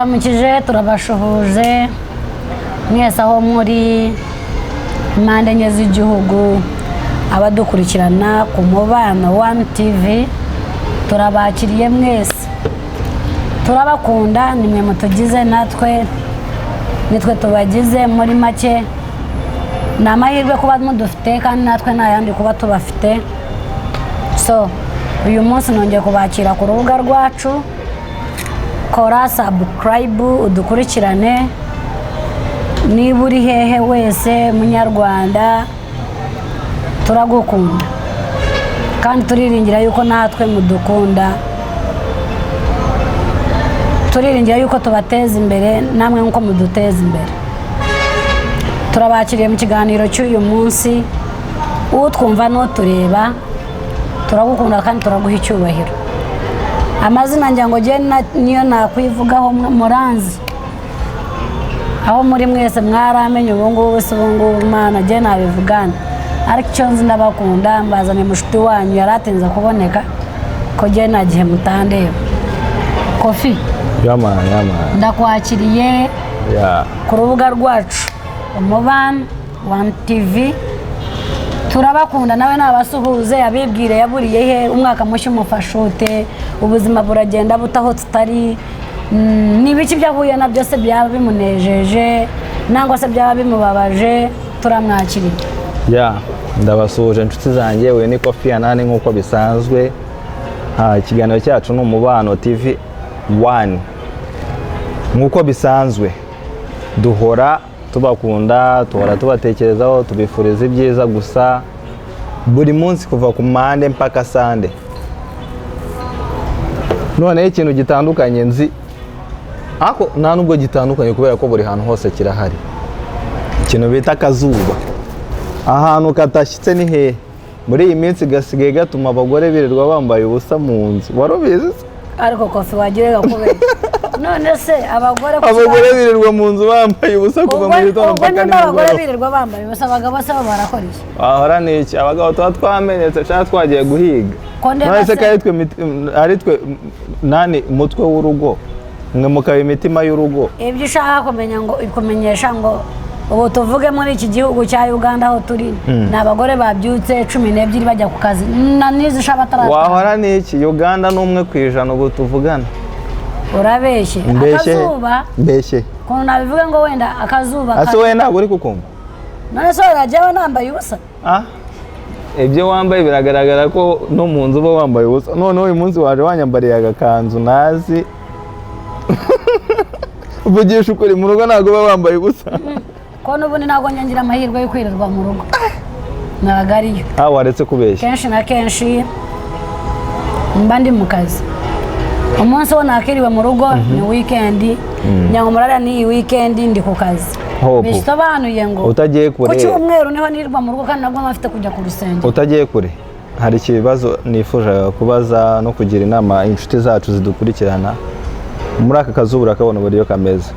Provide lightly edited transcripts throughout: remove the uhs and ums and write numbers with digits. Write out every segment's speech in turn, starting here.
Mukije turabashuhuje mwese aho muri impande enye z'igihugu abadukurikirana ku Mubano One TV turabakiriye mwese turabakunda nimwe mutugize natwe nitwe tubagize muri make namahirwe kuba mudufite kandi natwe nayandi kuba tubafite so uyu munsi nongeye kubakira ku rubuga rwacu kora subscribe udukurikirane niba uri hehe wese munyarwanda turagukunda kandi turiringira yuko natwe mudukunda turiringira yuko tubateza imbere namwe nkuko muduteza imbere turabakiriye mu kiganiro cy'uyu munsi utwumva n'utureba turagukunda kandi turaguha icyubahiro amazina njyango je niyo nakwivugaho muranzi aho muri mwese mwaramenye ubungubu se ubungubu mana je nabivugana ariko icyo nzi ndabakunda mbazane mushuti wanyu yaratinze kuboneka ko je nagihe mutandeba Kofi yama ndakwakiriye ku rubuga rwacu Mubano One TV turabakunda nawe nabasuhuze abibwire yaburiye he umwaka mushya umufashute ubuzima buragenda butaho tutari nibiki byahuye na byose byaba bimunejeje nangwa se byaba bimubabaje turamwakiriye ndabasuhuje inshuti zanjye we ni Kofi Anani nkuko bisanzwe ikiganiro cyacu ni Umubano TV 1 nkuko bisanzwe duhora tubakunda tuhora tubatekerezaho tubifuriza ibyiza gusa buri munsi kuva ku mande mpaka sande none ikintu gitandukanye nzi ako nta nubwo gitandukanye kubera ko buri hantu hose kirahari ikintu bita akazuba ahantu katashyitse ni hehe muri iyi minsi gasigaye gatuma abagore birirwa bambaye ubusa mu nzu warubizi ariko Kofi wagirega kubera none se abagore birirwa mu nzu bambaye ubusa kuva mu gitondo mpaka nimugoroba abagore birirwa bambaye ubusa abagabo se barakora iki ahora ni iki abagabo tuba twamenetse cyangwa twagiye guhiga none se ari twe nani umutwe w'urugo mwe mukaba imitima y'urugo ibyo ushaka kumenya ngo ikumenyesha ngo ubu tuvuge muri iki gihugu cya Uganda aho turi n'abagore babyutse 12 bajya ku kazi na nizo ushaka batara wahora ni iki Uganda n'umwe kwijana ubu tuvugana urabeshye akazuba mbeshye kono nabivuga ngo wenda akazuba ase we ntabwo uri kukumva none so rajyawe nambaye ubusa ibyo wambaye biragaragara ko no mu nzu bo wambaye ubusa none uyu munsi waje wanyambariye agakanzu nazi uvugisha ukuri mu rugo ntabwo baba wambaye ubusa ko n'ubundi ntabwo nyangira amahirwe yo kwirirwa mu rugo nabagariyo waretse kubeshya kenshi na kenshi mba ndi mu kazi umunsi wo nakiriwe mu rugo ni weekend nyamurara ni weekend ndi ku kazi bisobanuye ngo utagiye kure ku cyumweru niho nirirwa mu rugo kandi nabwo mafite kujya ku rusengero utagiye kure hari ikibazo nifuje kubaza no kugira inama inshuti zacu zidukurikirana muri aka kazuba kabona uburyo kameze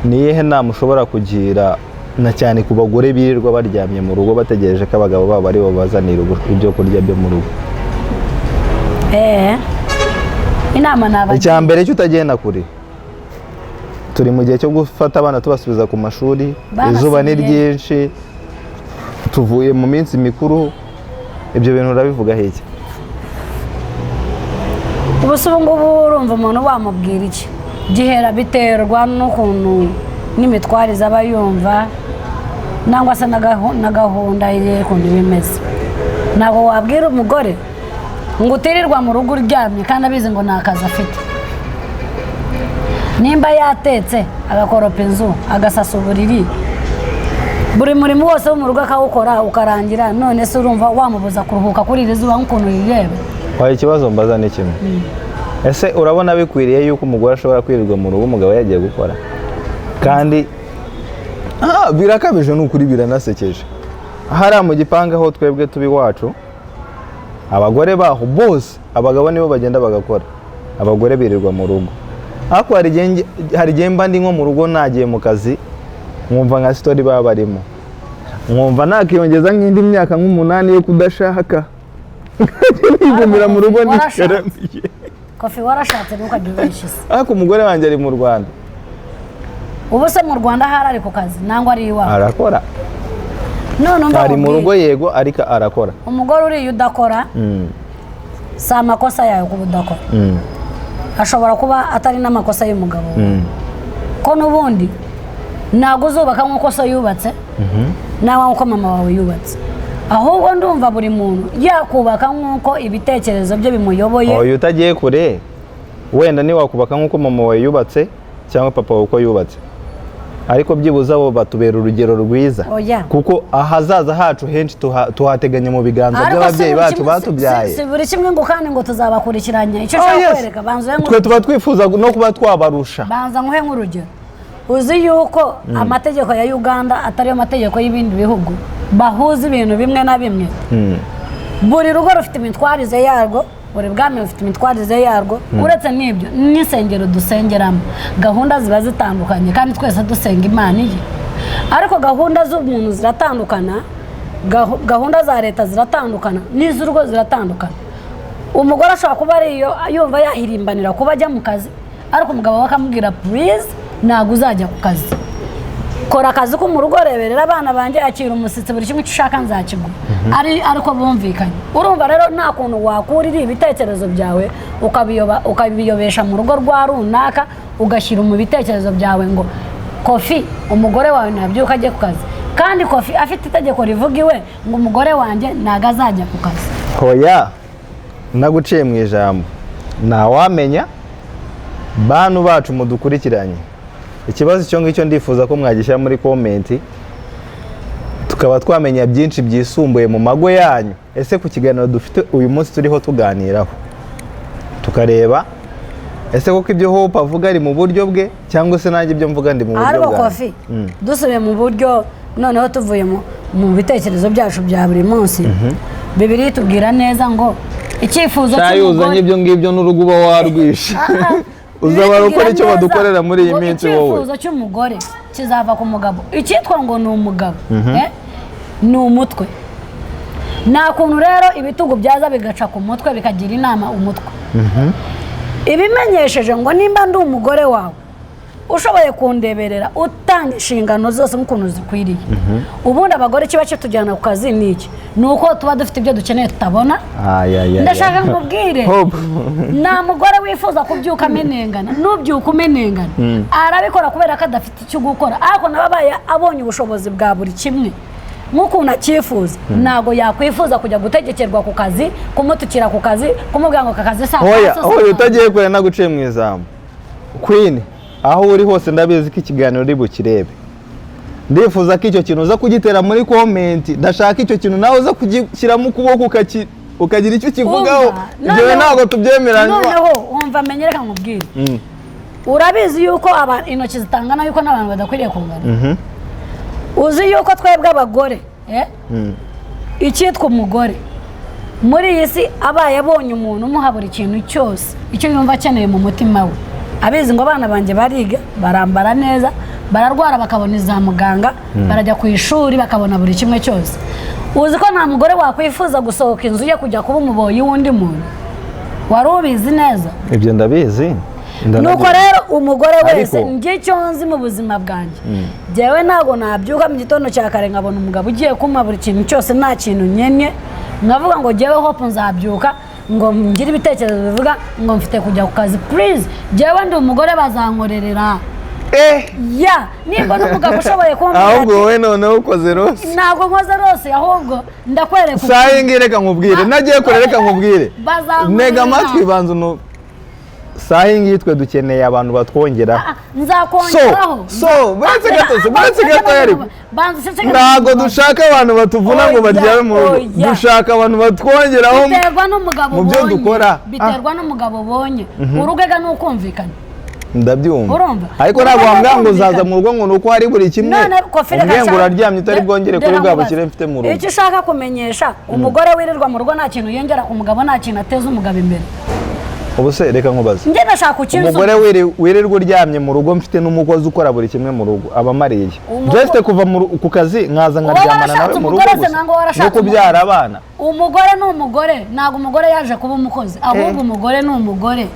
ni iyihe nama ushobora kugira na cyane ku bagore birirwa baryamye mu rugo bategereje ko abagabo babo ari bo bazanira ibyo kurya byo mu rugo inama nabagira icya mbere cyo utagenda kure turi mu gihe cyo gufata abana tubasubiza ku mashuri izuba ni ryinshi tuvuye mu minsi mikuru ibyo bintu urabivuga heke ubusubu ngubu urumva umuntu wamubwira iki gihera biterwa n'ukuntu n'imitwarize aba yumva nangwa se na gahunda y'ukuntu bimeze ntabwo wabwira umugore ngo utirirwa mu rugo uryamye kandi abizi ngo nta kazi afite nimba yatetse agakoropa inzu agasasa uburiri buri murimo wose wo mu rugo akawukora ukarangira none se urumva wamubuza kuruhuka kuri iri zuba nk'ukuntu yireba waye ikibazo mbaza ni kimwe ese urabona bikwiriye yuko umugore ashobora kwirirwa mu rugo umugabo yagiye gukora kandi birakabije n'ukuri biranasekeje hariya mu gipanga aho twebwe tubi wacu abagore baho bose abagabo nibo bagenda bagakora abagore birirwa mu rugo ariko hari igihe mba ndi nko mu rugo nagiye mu kazi mwumva nka sitori baba barimo mwumva nakiyongeza nk'indi myaka nk'umunani yo kudashaka nigumira mu rugo nikaramiye Kofi warashatse ntukajya ubeshya ariko umugore wanjye ari mu Rwanda ubu se mu Rwanda hari ari ku kazi nangwa ari iwawe arakora none ari mu rugo yego ariko arakora umugore uriye udakora si amakosa yawe kuba udakora ashobora kuba atari n'amakosa y'umugabo ko n'ubundi ntabwo uzubaka nk'uko so yubatse nawe nk'uko mama wawe yubatse ahubwo ndumva buri muntu yakubaka nk'uko ibitekerezo bye bimuyoboye uyu utagiye kure wenda niwakubaka nk'uko mama wawe yubatse cyangwa papa wawe uko yubatse ariko byibuze abo batubera urugero rwiza kuko ahazaza hacu henshi tuhateganya mu biganza by'ababyeyi bacu batubyaye si buri kimwe ngo kandi ngo tuzabakurikiranya icyo ushaka kwereka banza twe tuba twifuza no kuba twabarusha banza nguhe nk'urugero uzi yuko amategeko ya Uganda atariyo mategeko y'ibindi bihugu bahuza ibintu bimwe na bimwe buri rugo rufite imitwarize yarwo buri bwami bufite imitwarize yarwo uretse n'ibyo n'insengero dusengeramo gahunda ziba zitandukanye kandi twese dusenga Imana iye ariko gahunda z'umuntu ziratandukana gahunda za leta ziratandukana n'iz'urugo ziratandukana umugore ashobora kuba ariyo yumva yahirimbanira kuba ajya mu kazi ariko umugabo we akamubwira please ntabwo uzajya ku kazi kora akazi ko mu rugo reberera abana banjye akira umusitsi buri kimwe ushaka nzakigura ariko bumvikanye urumva rero nta kuntu wakurira ibitekerezo byawe ukabiyobesha mu rugo rwa runaka ugashyira mu bitekerezo byawe ngo Kofi umugore wawe nabyuka ajye ku kazi kandi Kofi afite itegeko rivuga iwe ngo umugore wanjye ntago azajya ku kazi hoya naguciye mu ijambo ntawamenya bantu bacu mudukurikiranye ikibazo cyo ngicyo ndifuza ko mwagishyira muri komenti tukaba twamenya byinshi byisumbuye mu mago yanyu ese ku kiganiro dufite uyu munsi turiho tuganiraho tukareba ese koko ibyo Hope avuga ari mu buryo bwe cyangwa se nanjye ibyo mvuga ndi mu buryo bwanjye Kofi dusubiye mu buryo noneho tuvuye mu bitekerezo byacu bya buri munsi Bibiliya itubwira neza ngo icyifuzo cy'umugore ibyo ngibyo n'urugo uba warwisha uzabara gukora icyo badukorera muri iyi minsi wowe icyifuzo cy'umugore kizava ku mugabo icyitwa ngo ni umugabo ni umutwe nta kuntu rero ibitugu byaza bigaca ku mutwe bikagira inama umutwe ibimenyesheje ngo nimba ndi umugore wawe ushoboye kundeberera utanga inshingano zose nk'ukuntu zikwiriye ubundi abagore kiba kitujyana ku kazi ni iki ni uko tuba dufite ibyo dukeneye tutabona ndashaka nkubwire nta mugore wifuza kubyuka amenengana nubyuka umenengana arabikora kubera ko adafite icyo gukora ariko nababaye abonye ubushobozi bwa buri kimwe nk'ukuntu acyifuza ntabwo yakwifuza kujya gutegekerwa ku kazi kumutukira ku kazi kumubwira ngo aka kazi saa hoya utagiye kure naguciye mu izamu Queen aho uri hose ndabizi ko ikiganiro uri bukirebe ndifuza ko icyo kintu uza kugitera muri komenti ndashaka icyo kintu nawe uza kugishyiramo ukuboko ukagira icyo kivugaho ibyo ntabwo tubyemeranywa noneho wumva menyereka nkubwire urabizi yuko intoki zitangana yuko n'abantu badakwiriye kungana uzi yuko twebwe abagore icyitwa umugore muri iyi si abaye abonye umuntu umuha buri kintu cyose icyo yumva akeneye mu mutima we abizi ngo abana banjye bariga barambara neza bararwara bakabona iza muganga barajya ku ishuri bakabona buri kimwe cyose uzi ko nta mugore wakwifuza gusohoka inzu ye kujya kuba umuboyi w'undi muntu wari ubizi neza ibyo ndabizi nuko rero umugore wese njye icyo nzi mu buzima bwanjye njyewe ntabwo nabyuka mu gitondo cya kare nkabona umugabo ugiye kumpa buri kintu cyose nta kintu nyenye nkavuga ngo njyewe Hope nzabyuka ngo ngire ibitekerezo bivuga ngo mfite kujya ku kazi please njyewe ndi umugore bazankorerera nimba n'umugabo ushoboye kumbwira ahubwo wowe noneho ukoze rose ntabwo nkoze rose ahubwo ndakwereka saa yingi reka nkubwire nagiye kure reka nkubwire ntega amatwi banza saa yingi twe dukeneye abantu batwongeraho nzakongeraho buretse gato ariko ntabwo dushaka abantu batuvuna ngo baryame mu rugo dushaka abantu batwongeraho mu byo dukora biterwa n'umugabo ubonye urugega ni ukumvikana ndabyumva ariko ntabwo wambwira ngo uzaza mu rugo ngo ni uko hari buri kimwe umbwiye ngo uraryamye utari bwongere kuri bwa bukire mfite mu rugo icyo ushaka kumenyesha umugore wirirwa mu rugo nta kintu yongera ku mugabo nta kintu ateza umugabo imbere ubu se reka nkubaze njye ndashaka ukinzu umugore wirirwa uryamye mu rugo mfite n'umukozi ukora buri kimwe mu rugo abamariye just kuva ku kazi nkaza nkaryamana nawe mu rugo no kubyara abana umugore ni umugore ntabwo umugore yaje kuba umukozi ahubwo umugore ni umugore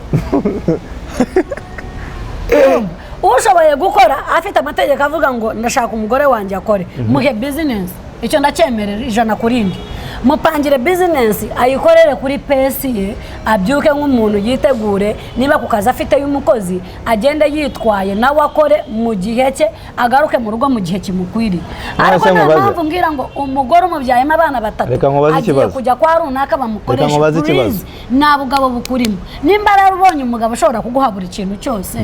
ushoboye gukora afite amategeko avuga ngo ndashaka umugore wanjye akore muhe business icyo ndacyemerera ijana ku rindi mupangire business ayikorere kuri pesi ye abyuke nk'umuntu yitegure niba ku kazi afite y'umukozi agende yitwaye nawe akore mu gihe cye agaruke mu rugo mu gihe kimukwiriye ariko nta mpamvu mbwira ngo umugore umubyayemo abana batatu agiye kujya kwa runaka bamukoresha please nta bugabo bukurimo nimba rero ubonye umugabo ushobora kuguha buri kintu cyose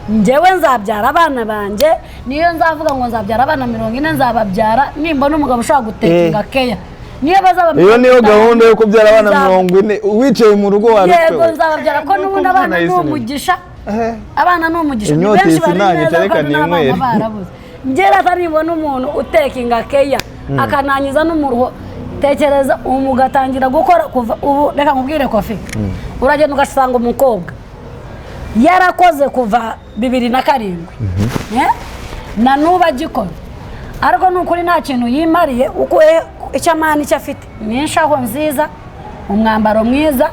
njyewe nzabyara abana banjye niyo nzavuga ngo nzabyara abana 40 nzababyara nimbona umugabo ushobora gutekinga keya niyo bazaba iyo niyo gahunda yo kubyara abana 40 wicaye mu rugo wawe yego nzababyara ko n'ubundi abana ni umugisha abana ni umugisha benshi bari neza n'abana barabuze njyera ataribona umuntu utekinga keya akananyiza n'umuruho tekereza umugatangira gukora kuva ubu reka nkubwire Kofi uragenda ugasanga umukobwa yarakoze kuva 2007 na nuba agikora ariko nukuri nta kintu yimariye uko icyamani cyafite ni inshaho nziza umwambaro mwiza